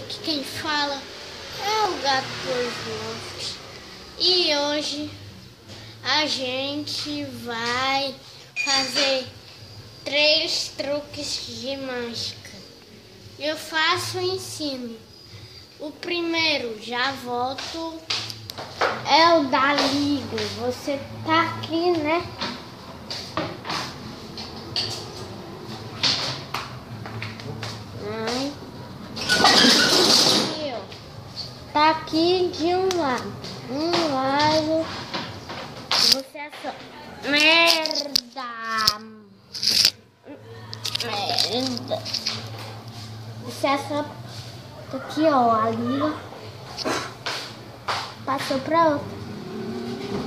aqui quem fala é o Gato Smurfs. E hoje a gente vai fazer 3 truques de mágica. Eu faço e ensino. O primeiro, já volto, é o da liga. Você tá aqui, né? Aqui, ó. Tá aqui de um lado. Você é só... Merda. Você é só... Aqui, ó, a liga. Passou pra outra.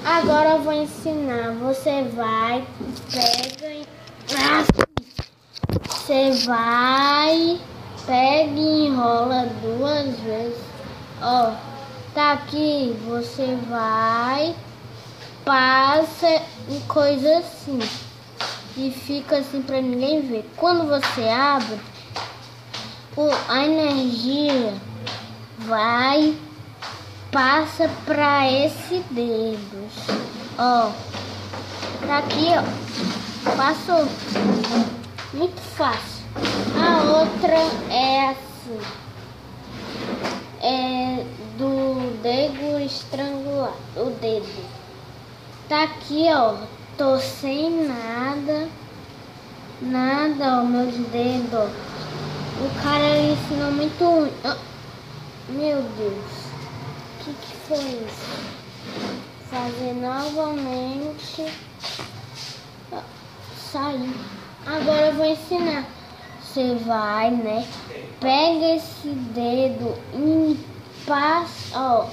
Agora eu vou ensinar. Você vai, pega e... Você vai, pega e enrola 2 vezes. Ó, tá aqui. Você vai, passa e coisa assim. E fica assim pra ninguém ver. Quando você abre, a energia vai, passa pra esse dedo. Ó, tá aqui, ó. Passou. Muito fácil. A outra é assim. É do dedo estrangulado. O dedo. Tá aqui, ó. Tô sem nada. Nada, ó. Meus dedos. O cara ensinou muito ruim. Meu Deus. O que foi isso? Fazer novamente. Sair. Agora eu vou ensinar. Você vai, né? Pega esse dedo e passa, ó.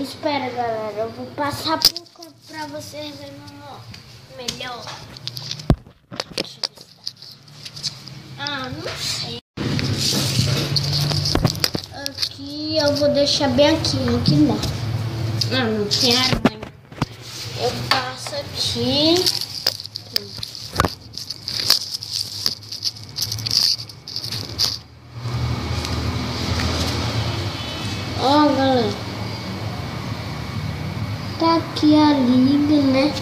Espera, galera. Eu vou passar por canto pra vocês verem melhor. Deixa eu ver se tá. Não sei. Aqui eu vou deixar bem aqui. Aqui não. Não tem aranha. Eu passo aqui. Ó, galera, tá aqui a liga, né?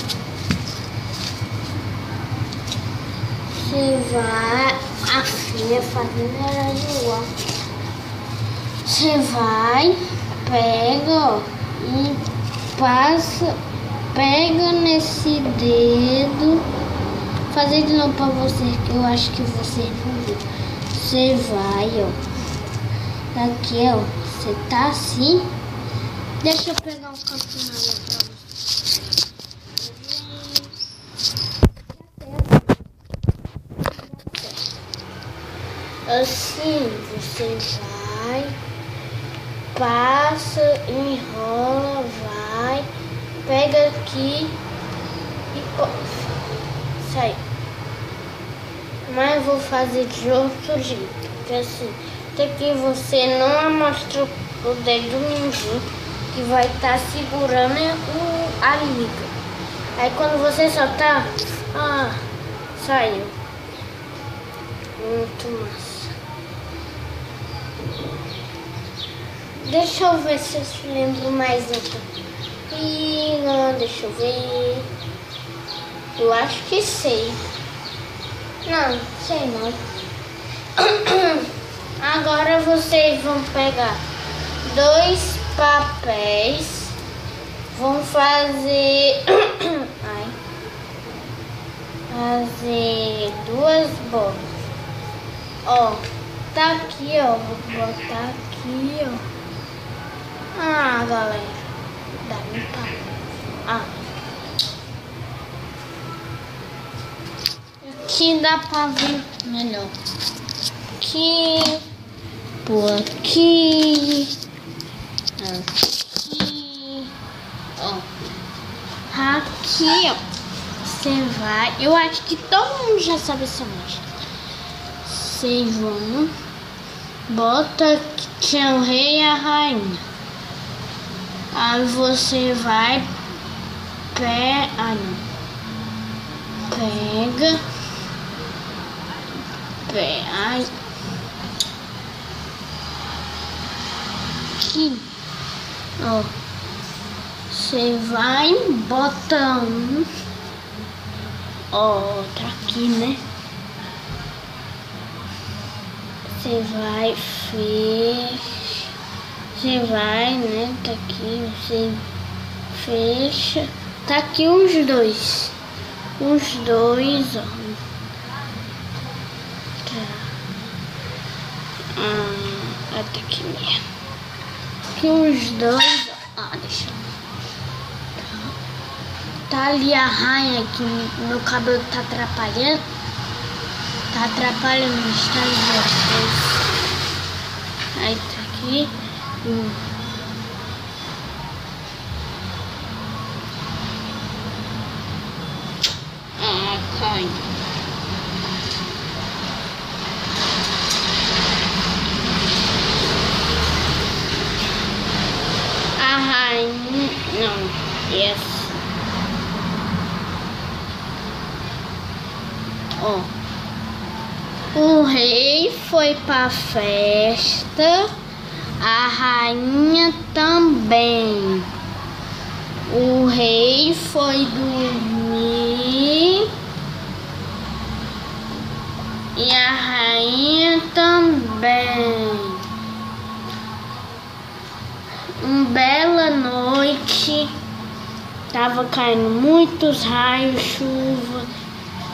Você vai, a filha fazendo era igual. Você vai, pega, ó, e passa, pega nesse dedo. Fazer de novo pra você, que eu acho que você não viu. Você vai, ó, aqui, ó. Você tá assim. Deixa eu pegar um canto na letra. Assim você vai, passa, enrola, vai, pega aqui e sai. Mas eu vou fazer de outro jeito, porque assim, aqui você não amostra o dedo mindinho que vai estar segurando a liga. Aí quando você soltar, saiu. Muito massa. Deixa eu ver se eu lembro mais outra. Deixa eu ver. Eu acho que sei. Não, sei não. Agora vocês vão pegar 2 papéis, vão fazer fazer 2 bolas. Ó, tá aqui, ó, vou botar aqui, ó. Galera, dá um papel. Aqui dá pra ver melhor. Aqui, por aqui, ó, aqui, ó, você vai, eu acho que todo mundo já sabe essa mágica. Vocês vão, bota que tinha o rei e a rainha, aí você vai, pega, aqui, ó, você vai botando, ó, tá aqui, né? Você vai você vai, né? Tá aqui, você fecha. Tá aqui os dois, ó. Tá. Tá aqui mesmo. Aqui os dois, ó. Deixa eu... Tá ali a rainha que meu cabelo tá atrapalhando. Tá atrapalhando o estado de vocês. Aí tá aqui. Cai. A rainha. Não. Yes. Ó. O rei foi pra festa, a rainha também. O rei foi dormir e a rainha também. Uma bela noite, tava caindo muitos raios, chuva.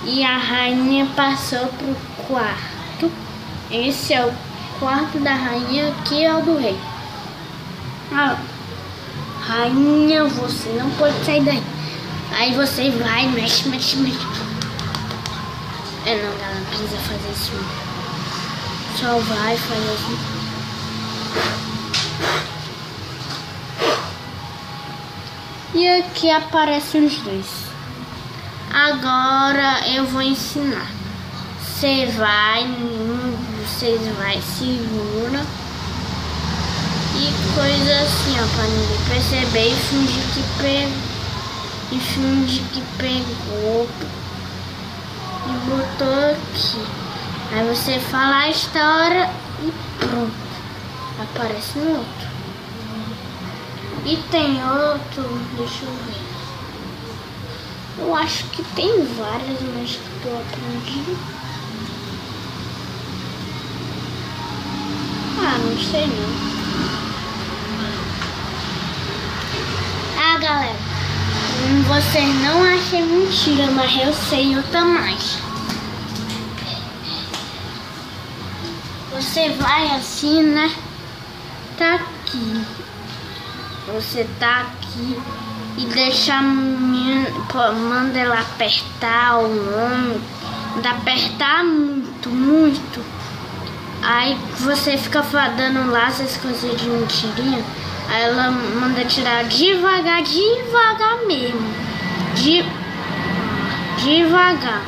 E a rainha passou pro quarto. Esse é o quarto da rainha, aqui é o do rei. Ah, rainha, você não pode sair daí. Aí você vai, mexe. É, não, ela não precisa fazer isso. Só vai fazer assim. E aqui aparecem os dois. Agora eu vou ensinar. Você vai, segura e coisa assim, ó, pra ninguém perceber e fingir que pegou e botou aqui. Aí você fala a história e pronto. Aparece no outro. E tem outro, deixa eu ver. Eu acho que tem várias, mas que eu aprendi. Ah, não sei não. Ah, galera, vocês não acham mentira, mas eu sei outra mais. Você vai assim, né? Tá aqui. Você tá aqui. E deixa a menina, manda ela apertar o ombro, manda apertar muito. Aí você fica dando lá essas coisas de mentirinha. Aí ela manda tirar devagar mesmo. Devagar.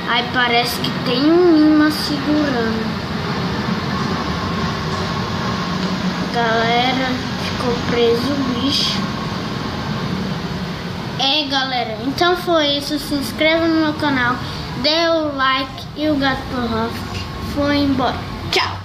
Aí parece que tem um imã segurando. Galera, ficou preso o bicho. É, galera, então foi isso. Se inscreva no meu canal, dê o like e o gato pro Rafa foi embora. Tchau!